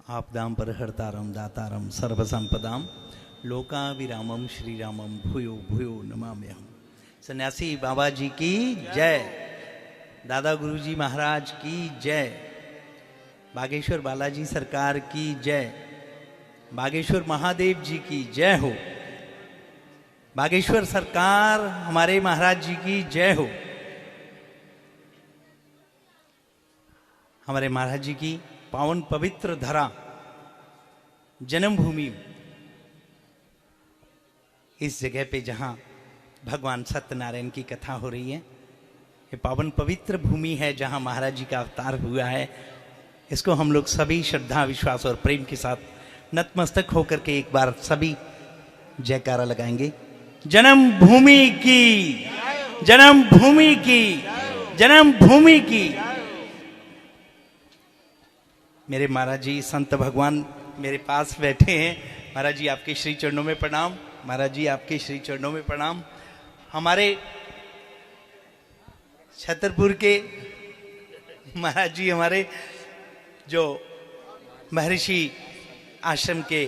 आपदां परहर्तारं दातारं सर्वसंपदां लोकाविरामं श्रीरामं भूयो भूयो नमाम्यहम्। सन्यासी बाबा जी की जय, दादा गुरुजी महाराज की जय, बागेश्वर बालाजी सरकार की जय, बागेश्वर महादेव जी की जय हो, बागेश्वर सरकार हमारे महाराज जी की जय हो। हमारे महाराज जी की पावन पवित्र धरा जन्मभूमि, इस जगह पे जहां भगवान सत्यनारायण की कथा हो रही है, ये पावन पवित्र भूमि है जहां महाराज जी का अवतार हुआ है। इसको हम लोग सभी श्रद्धा विश्वास और प्रेम के साथ नतमस्तक होकर के एक बार सभी जयकारा लगाएंगे। जन्मभूमि की, जन्मभूमि की, जन्मभूमि की। मेरे महाराज जी संत भगवान मेरे पास बैठे हैं। महाराज जी आपके श्री चरणों में प्रणाम, महाराज जी आपके श्री चरणों में प्रणाम। हमारे छतरपुर के महाराज जी, हमारे जो महर्षि आश्रम के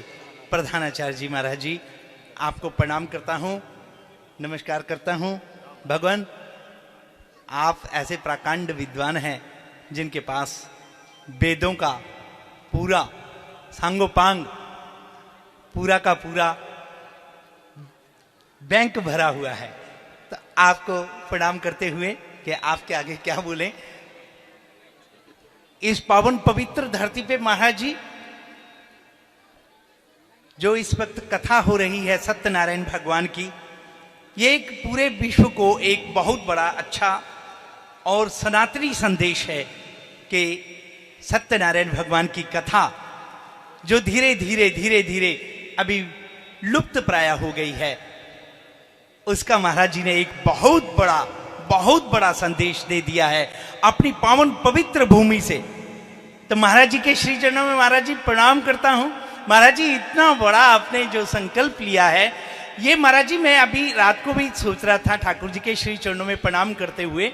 प्रधानाचार्य जी महाराज जी, आपको प्रणाम करता हूँ, नमस्कार करता हूँ। भगवान आप ऐसे प्रकांड विद्वान हैं जिनके पास वेदों का पूरा सांगोपांग, पूरा का पूरा बैंक भरा हुआ है। तो आपको प्रणाम करते हुए कि आपके आगे क्या बोलें। इस पावन पवित्र धरती पे महाराज जी जो इस वक्त कथा हो रही है सत्यनारायण भगवान की, ये एक पूरे विश्व को एक बहुत बड़ा अच्छा और सनातनी संदेश है कि सत्यनारायण भगवान की कथा जो धीरे धीरे धीरे धीरे अभी लुप्त प्राय हो गई है, उसका महाराज जी ने एक बहुत बड़ा संदेश दे दिया है अपनी पावन पवित्र भूमि से। तो महाराज जी के श्री चरणों में महाराज जी प्रणाम करता हूं। महाराज जी इतना बड़ा आपने जो संकल्प लिया है, ये महाराज जी मैं अभी रात को भी सोच रहा था ठाकुर जी के श्री चरणों में प्रणाम करते हुए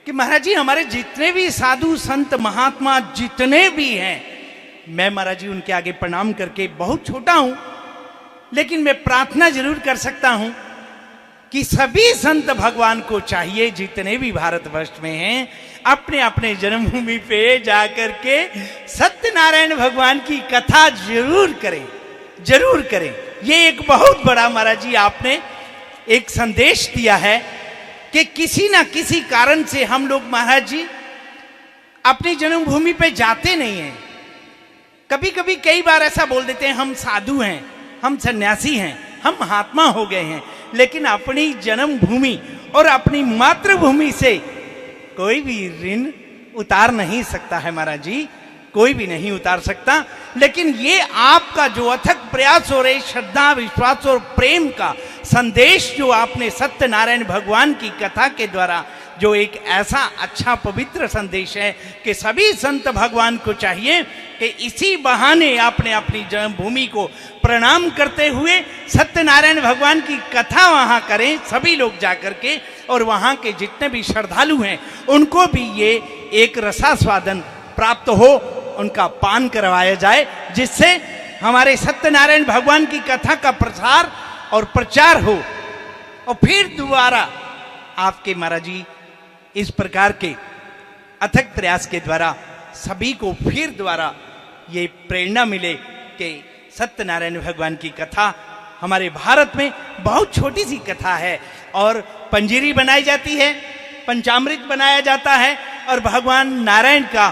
कि महाराज जी हमारे जितने भी साधु संत महात्मा जितने भी हैं, मैं महाराज जी उनके आगे प्रणाम करके बहुत छोटा हूं, लेकिन मैं प्रार्थना जरूर कर सकता हूं कि सभी संत भगवान को चाहिए जितने भी भारतवर्ष में हैं, अपने अपने जन्मभूमि पे जाकर के सत्यनारायण भगवान की कथा जरूर करें, जरूर करें। ये एक बहुत बड़ा महाराज जी आपने एक संदेश दिया है कि किसी ना किसी कारण से हम लोग महाराज जी अपनी जन्मभूमि पे जाते नहीं हैं। कभी कभी कई बार ऐसा बोल देते हैं हम साधु हैं, हम सन्यासी हैं, हम महात्मा हो गए हैं, लेकिन अपनी जन्मभूमि और अपनी मातृभूमि से कोई भी ऋण उतार नहीं सकता है महाराज जी, कोई भी नहीं उतार सकता। लेकिन ये आपका जो अथक प्रयास और श्रद्धा विश्वास और प्रेम का संदेश जो आपने सत्यनारायण भगवान की कथा के द्वारा जो एक ऐसा अच्छा पवित्र संदेश है कि सभी संत भगवान को चाहिए कि इसी बहाने आपने अपनी जन्मभूमि को प्रणाम करते हुए सत्यनारायण भगवान की कथा वहां करें, सभी लोग जाकर के, और वहां के जितने भी श्रद्धालु हैं उनको भी ये एक रसास्वादन प्राप्त हो, उनका पान करवाया जाए, जिससे हमारे सत्यनारायण भगवान की कथा का प्रसार और प्रचार हो। और फिर दोबारा आपके महाराज जी इस प्रकार के अथक प्रयास के द्वारा सभी को फिर द्वारा ये प्रेरणा मिले कि सत्यनारायण भगवान की कथा हमारे भारत में बहुत छोटी सी कथा है और पंजीरी बनाई जाती है, पंचामृत बनाया जाता है और भगवान नारायण का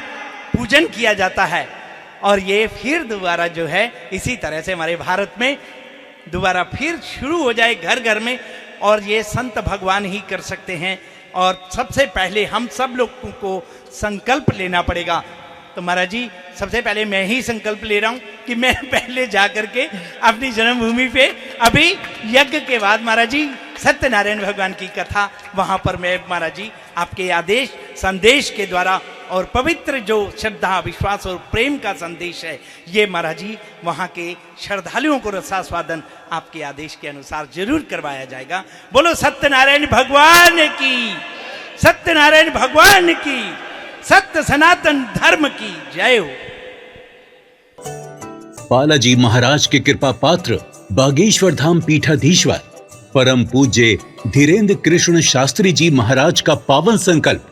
पूजन किया जाता है। और ये फिर दोबारा जो है इसी तरह से हमारे भारत में दोबारा फिर शुरू हो जाए घर घर में, और ये संत भगवान ही कर सकते हैं। और सबसे पहले हम सब लोगों को संकल्प लेना पड़ेगा। तो महाराज जी सबसे पहले मैं ही संकल्प ले रहा हूं कि मैं पहले जाकर के अपनी जन्मभूमि पे अभी यज्ञ के बाद महाराज जी सत्यनारायण भगवान की कथा वहां पर मैं महाराज जी आपके आदेश संदेश के द्वारा और पवित्र जो श्रद्धा विश्वास और प्रेम का संदेश है, ये महाराज जी वहां के श्रद्धालुओं को रसास्वादन आपके आदेश के अनुसार जरूर करवाया जाएगा। बोलो सत्यनारायण भगवान की, सत्यनारायण भगवान की, सत्य सनातन धर्म की जय हो। बालाजी महाराज के कृपा पात्र बागेश्वर धाम पीठाधीश्वर परम पूज्य धीरेन्द्र कृष्ण शास्त्री जी महाराज का पावन संकल्प।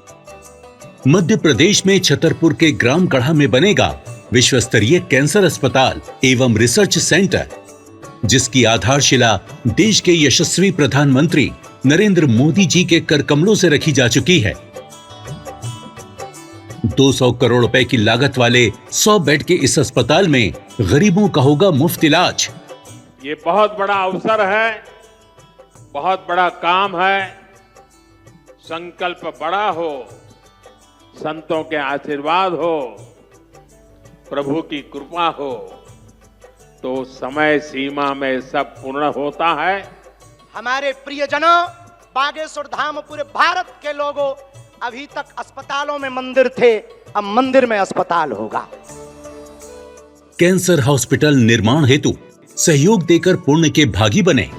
मध्य प्रदेश में छतरपुर के ग्राम गढ़ा में बनेगा विश्व स्तरीय कैंसर अस्पताल एवं रिसर्च सेंटर, जिसकी आधारशिला देश के यशस्वी प्रधानमंत्री नरेंद्र मोदी जी के कर कमलों से रखी जा चुकी है। 200 करोड़ रुपए की लागत वाले 100 बेड के इस अस्पताल में गरीबों का होगा मुफ्त इलाज। ये बहुत बड़ा अवसर है, बहुत बड़ा काम है। संकल्प बड़ा हो, संतों के आशीर्वाद हो, प्रभु की कृपा हो तो समय सीमा में सब पूर्ण होता है। हमारे प्रियजनों, बागेश्वर धाम पूरे भारत के लोगों, अभी तक अस्पतालों में मंदिर थे, अब मंदिर में अस्पताल होगा। कैंसर हॉस्पिटल निर्माण हेतु सहयोग देकर पुण्य के भागी बने।